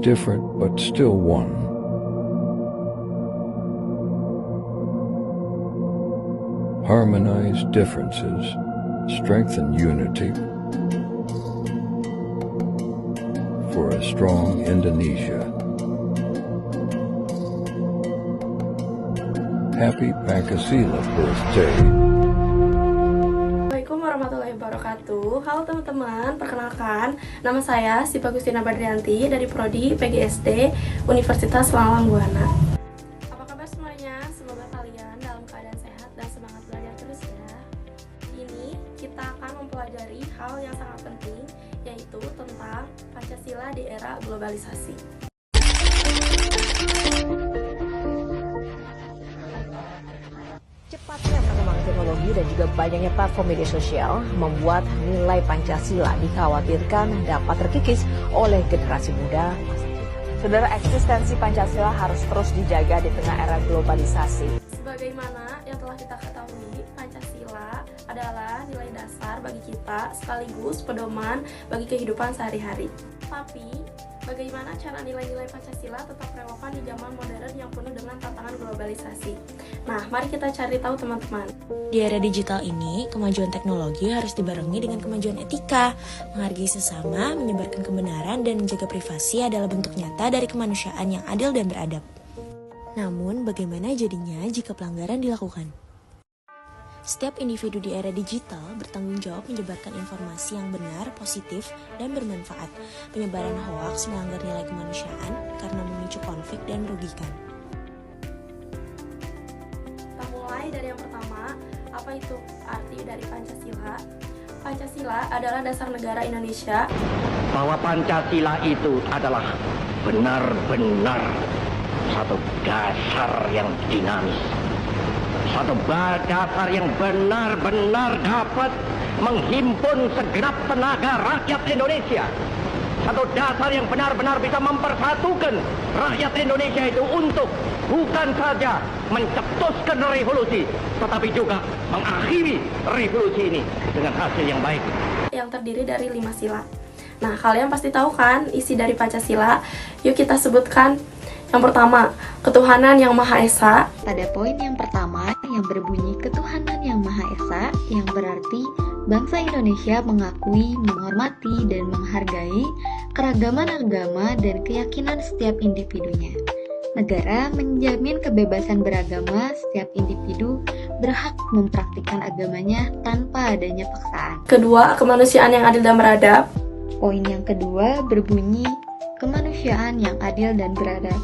different but still one. Harmonize differences, strengthen unity for a strong Indonesia. Happy Pancasila birthday. Assalamualaikum warahmatullahi wabarakatuh. Halo teman-teman, perkenalkan nama saya Siva Gustina Badrianti dari Prodi PGSD Universitas Malang Buana. Apa kabar semuanya? Semoga kalian dalam keadaan sehat dan semangat belajar terus ya. Ini kita akan mempelajari hal yang sangat penting, yaitu tentang Pancasila di era globalisasi. Cepatnya perkembangan teknologi dan juga banyaknya platform media sosial membuat nilai Pancasila dikhawatirkan dapat terkikis oleh generasi muda. Saudara, eksistensi Pancasila harus terus dijaga di tengah era globalisasi. Sebagaimana yang telah kita ketahui, Pancasila adalah nilai dasar bagi kita sekaligus pedoman bagi kehidupan sehari-hari. Tapi, bagaimana cara nilai-nilai Pancasila tetap relevan di zaman modern yang penuh dengan tantangan globalisasi? Nah, mari kita cari tahu teman-teman. Di era digital ini, kemajuan teknologi harus dibarengi dengan kemajuan etika. Menghargai sesama, menyebarkan kebenaran, dan menjaga privasi adalah bentuk nyata dari kemanusiaan yang adil dan beradab. Namun, bagaimana jadinya jika pelanggaran dilakukan? Setiap individu di era digital bertanggung jawab menyebarkan informasi yang benar, positif, dan bermanfaat. Penyebaran hoaks melanggar nilai kemanusiaan karena memicu konflik dan merugikan. Kita mulai dari yang pertama, apa itu arti dari Pancasila? Pancasila adalah dasar negara Indonesia. Bahwa Pancasila itu adalah benar-benar satu dasar yang dinamis. Satu dasar yang benar-benar dapat menghimpun segenap tenaga rakyat Indonesia. Satu dasar yang benar-benar bisa mempersatukan rakyat Indonesia itu untuk bukan saja mencetuskan revolusi, tetapi juga mengakhiri revolusi ini dengan hasil yang baik. Yang terdiri dari 5 sila. Nah, kalian pasti tahu kan isi dari Pancasila? Yuk kita sebutkan. Yang pertama, ketuhanan yang Maha Esa. Pada poin yang pertama yang berbunyi ketuhanan yang Maha Esa, yang berarti bangsa Indonesia mengakui, menghormati, dan menghargai keragaman agama dan keyakinan setiap individunya. Negara menjamin kebebasan beragama, setiap individu berhak mempraktikkan agamanya tanpa adanya paksaan. Kedua, kemanusiaan yang adil dan beradab. Poin yang kedua berbunyi kemanusiaan yang adil dan beradab.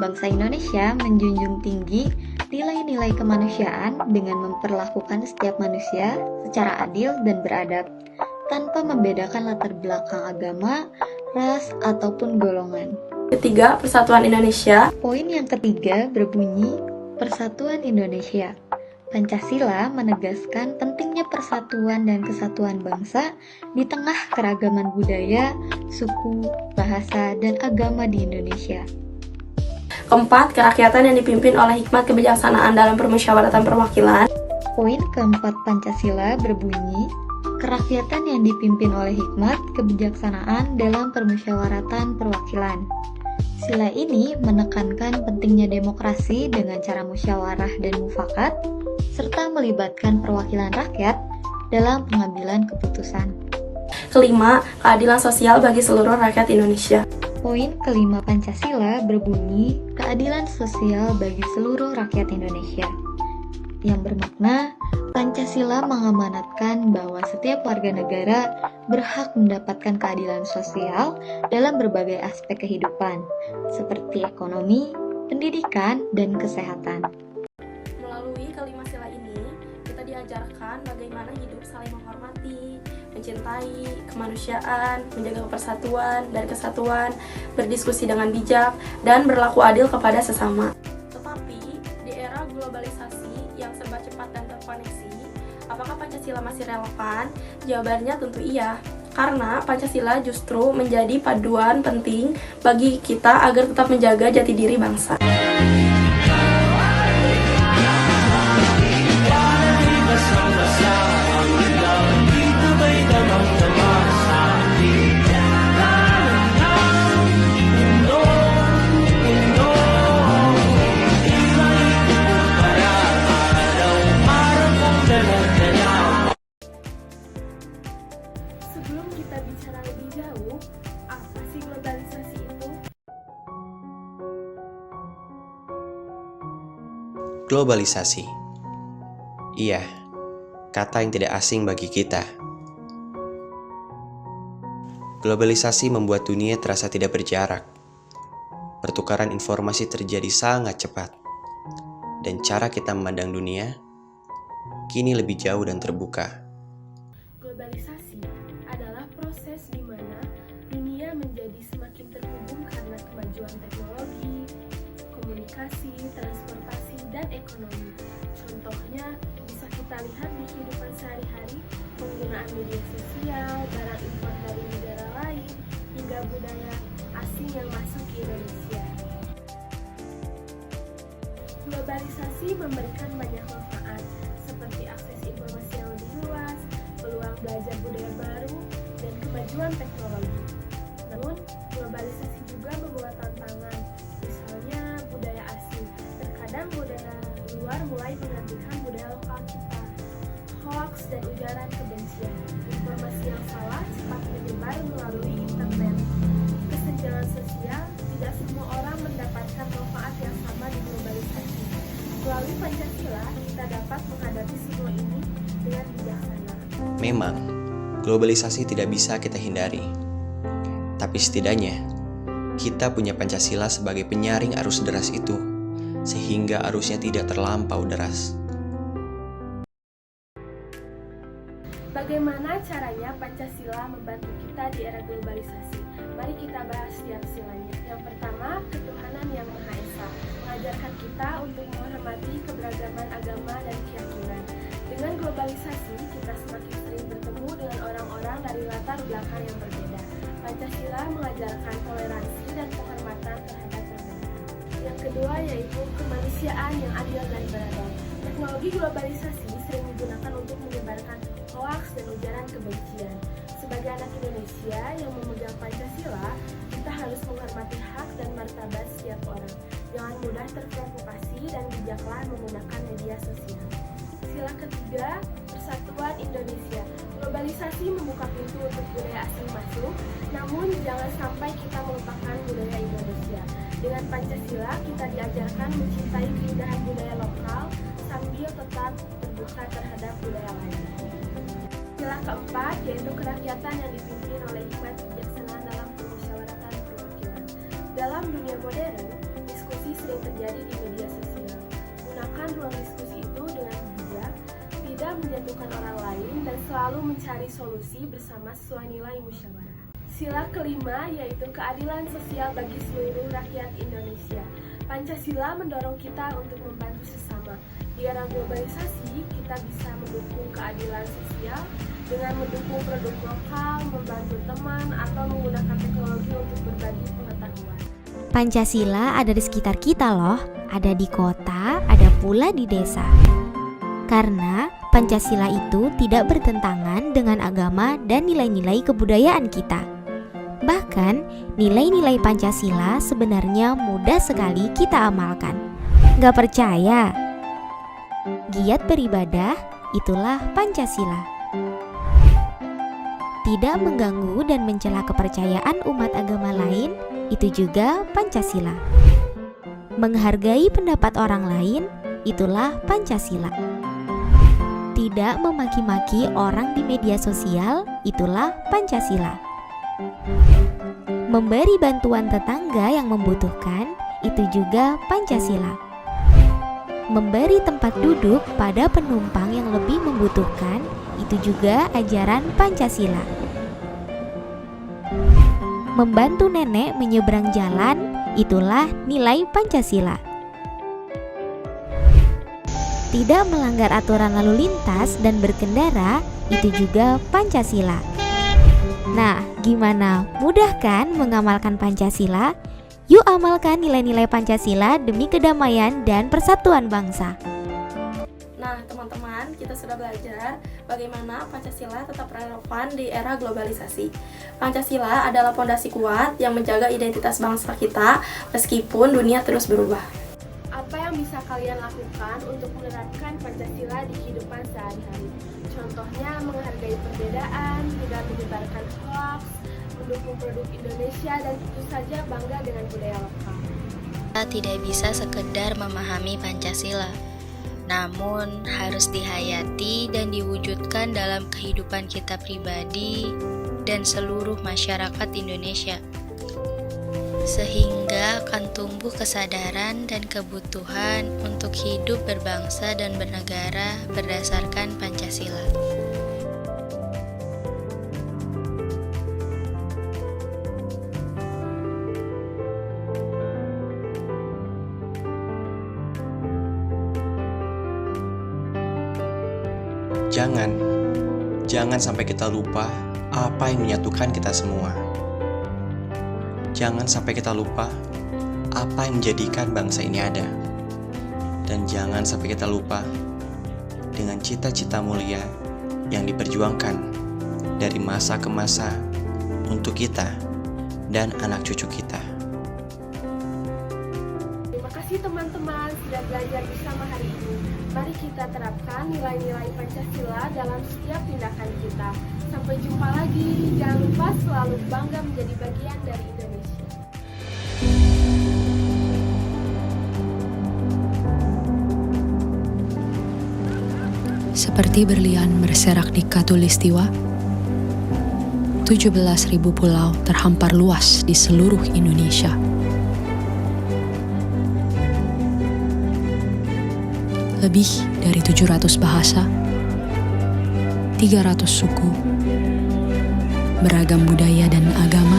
Bangsa Indonesia menjunjung tinggi nilai-nilai kemanusiaan dengan memperlakukan setiap manusia secara adil dan beradab, tanpa membedakan latar belakang agama, ras, ataupun golongan. Ketiga, persatuan Indonesia. Poin yang ketiga berbunyi Persatuan Indonesia. Pancasila menegaskan pentingnya persatuan dan kesatuan bangsa di tengah keragaman budaya, suku, bahasa, dan agama di Indonesia. Keempat, kerakyatan yang dipimpin oleh hikmat kebijaksanaan dalam permusyawaratan perwakilan. Poin keempat Pancasila berbunyi, kerakyatan yang dipimpin oleh hikmat kebijaksanaan dalam permusyawaratan perwakilan. Sila ini menekankan pentingnya demokrasi dengan cara musyawarah dan mufakat, serta melibatkan perwakilan rakyat dalam pengambilan keputusan. Kelima, keadilan sosial bagi seluruh rakyat Indonesia. Poin kelima Pancasila berbunyi keadilan sosial bagi seluruh rakyat Indonesia, yang bermakna Pancasila mengamanatkan bahwa setiap warga negara berhak mendapatkan keadilan sosial dalam berbagai aspek kehidupan, seperti ekonomi, pendidikan, dan kesehatan. Melalui kelima sila ini, kita diajarkan bagaimana hidup saling menghormati, mencintai kemanusiaan, menjaga persatuan dan kesatuan, berdiskusi dengan bijak, dan berlaku adil kepada sesama. Tetapi, di era globalisasi yang serba cepat dan terkoneksi, apakah Pancasila masih relevan? Jawabannya tentu iya, karena Pancasila justru menjadi paduan penting bagi kita agar tetap menjaga jati diri bangsa. Globalisasi. Iya, kata yang tidak asing bagi kita. Globalisasi membuat dunia terasa tidak berjarak. Pertukaran informasi terjadi sangat cepat. Dan cara kita memandang dunia kini lebih jauh dan terbuka. Globalisasi adalah proses di mana dunia menjadi semakin terhubung karena kemajuan teknologi, komunikasi, transportasi, dan ekonomi. Contohnya bisa kita lihat di kehidupan sehari-hari, penggunaan media sosial, barang impor dari negara lain, hingga budaya asing yang masuk ke Indonesia. Globalisasi memberikan banyak manfaat, seperti akses informasi yang lebih luas, peluang belajar budaya baru, dan kemajuan teknologi. Namun, globalisasi juga membawa tantangan, misalnya budaya asing. Terkadang budaya luar mulai menggantikan budaya lokal kita. Hoax dan ujaran kebencian, informasi yang salah cepat menyebar melalui internet. Kesenjangan sosial, tidak semua orang mendapatkan manfaat yang sama di globalisasi. Melalui Pancasila, kita dapat menghadapi semua ini dengan bijaksana. Memang, globalisasi tidak bisa kita hindari. Tapi setidaknya, kita punya Pancasila sebagai penyaring arus deras itu, sehingga arusnya tidak terlampau deras. Bagaimana caranya Pancasila membantu kita di era globalisasi? Mari kita bahas setiap silanya. Yang pertama, ketuhanan yang Maha Esa mengajarkan kita untuk menghormati keberagaman agama dan keyakinan. Dengan globalisasi, kita semakin sering bertemu dengan orang-orang dari latar belakang yang berbeda. Pancasila mengajarkan toleransi dan penghormatan terhadap perbedaan. Yang kedua yaitu kemanusiaan yang adil dan beradab. Teknologi globalisasi sering digunakan untuk menyebarkan hoaks dan ujaran kebencian. Sebagai anak Indonesia yang memegang Pancasila, kita harus menghormati hak dan martabat setiap orang. Jangan mudah terprovokasi dan bijaklah menggunakan media sosial. Sila ketiga, persatuan Indonesia. Globalisasi membuka pintu untuk budaya asing masuk, namun jangan sampai kita melupakan budaya Indonesia. Dengan Pancasila, kita diajarkan mencintai keindahan budaya lokal sambil tetap terbuka terhadap budaya lain. Sila keempat yaitu kerakyatan yang dipimpin oleh hikmat kebijaksanaan dalam permusyawaratan perwakilan. Dalam dunia modern, diskusi sering terjadi di media sosial. Gunakan ruang diskusi itu dengan bijak, tidak menjatuhkan orang lain, dan selalu mencari solusi bersama sesuai nilai musyawarah. Sila kelima yaitu keadilan sosial bagi seluruh rakyat Indonesia. Pancasila mendorong kita untuk membantu sesama. Di era globalisasi, kita bisa mendukung keadilan sosial dengan mendukung produk lokal, membantu teman, atau menggunakan teknologi untuk berbagi pengetahuan. Pancasila ada di sekitar kita loh, ada di kota, ada pula di desa. Karena Pancasila itu tidak bertentangan dengan agama dan nilai-nilai kebudayaan kita. Bahkan, nilai-nilai Pancasila sebenarnya mudah sekali kita amalkan. Gak percaya? Giat beribadah, itulah Pancasila. Tidak mengganggu dan mencela kepercayaan umat agama lain, itu juga Pancasila. Menghargai pendapat orang lain, itulah Pancasila. Tidak memaki-maki orang di media sosial, itulah Pancasila. Memberi bantuan tetangga yang membutuhkan, itu juga Pancasila. Memberi tempat duduk pada penumpang yang lebih membutuhkan, itu juga ajaran Pancasila. Membantu nenek menyeberang jalan, itulah nilai Pancasila. Tidak melanggar aturan lalu lintas dan berkendara, itu juga Pancasila. Nah, gimana? Mudah kan mengamalkan Pancasila? Yuk amalkan nilai-nilai Pancasila demi kedamaian dan persatuan bangsa. Nah, teman-teman, kita sudah belajar bagaimana Pancasila tetap relevan di era globalisasi. Pancasila adalah fondasi kuat yang menjaga identitas bangsa kita meskipun dunia terus berubah. Apa yang bisa kalian lakukan untuk menerapkan Pancasila di kehidupan sehari-hari? Contohnya menghargai perbedaan, tidak menyebarkan hoax, mendukung produk Indonesia, dan tentu saja bangga dengan budaya lokal. Kita tidak bisa sekedar memahami Pancasila, namun harus dihayati dan diwujudkan dalam kehidupan kita pribadi dan seluruh masyarakat Indonesia, sehingga akan tumbuh kesadaran dan kebutuhan untuk hidup berbangsa dan bernegara berdasarkan Pancasila. Jangan sampai kita lupa apa yang menyatukan kita semua. Jangan sampai kita lupa apa yang menjadikan bangsa ini ada. Dan jangan sampai kita lupa dengan cita-cita mulia yang diperjuangkan dari masa ke masa untuk kita dan anak cucu kita. Terima kasih teman-teman sudah belajar bersama hari ini. Mari kita terapkan nilai-nilai Pancasila dalam setiap tindakan kita. Sampai jumpa lagi. Jangan lupa selalu bangga menjadi bagian dari Indonesia. Seperti berlian berserak di Katulistiwa, 17.000 pulau terhampar luas di seluruh Indonesia. Lebih dari 700 bahasa, 300 suku, beragam budaya dan agama,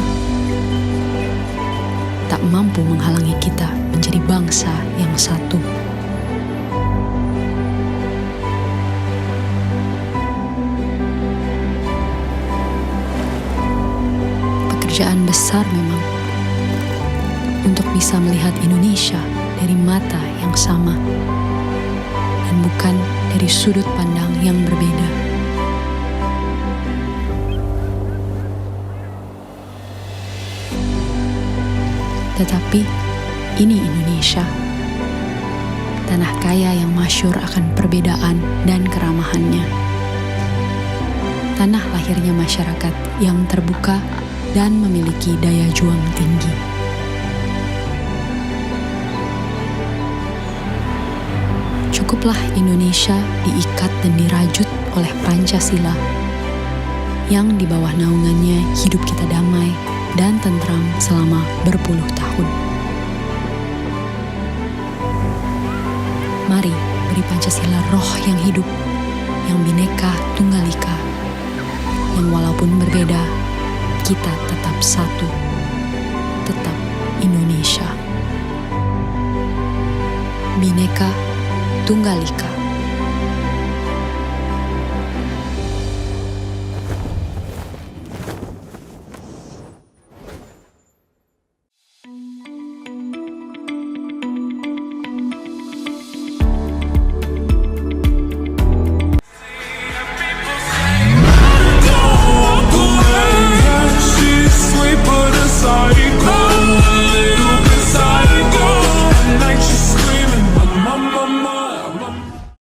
tak mampu menghalangi kita menjadi bangsa yang satu. Pekerjaan besar memang untuk bisa melihat Indonesia dari mata yang sama dan bukan dari sudut pandang yang berbeda. Tetapi ini Indonesia, tanah kaya yang masyhur akan perbedaan dan keramahannya. Tanah lahirnya masyarakat yang terbuka dan memiliki daya juang tinggi. Cukuplah Indonesia diikat dan dirajut oleh Pancasila, yang di bawah naungannya hidup kita damai dan tentram selama berpuluh tahun. Mari beri Pancasila roh yang hidup, yang Bhinneka Tunggal Ika, yang walaupun berbeda, kita tetap satu, tetap Indonesia. Bhinneka Tunggal Ika.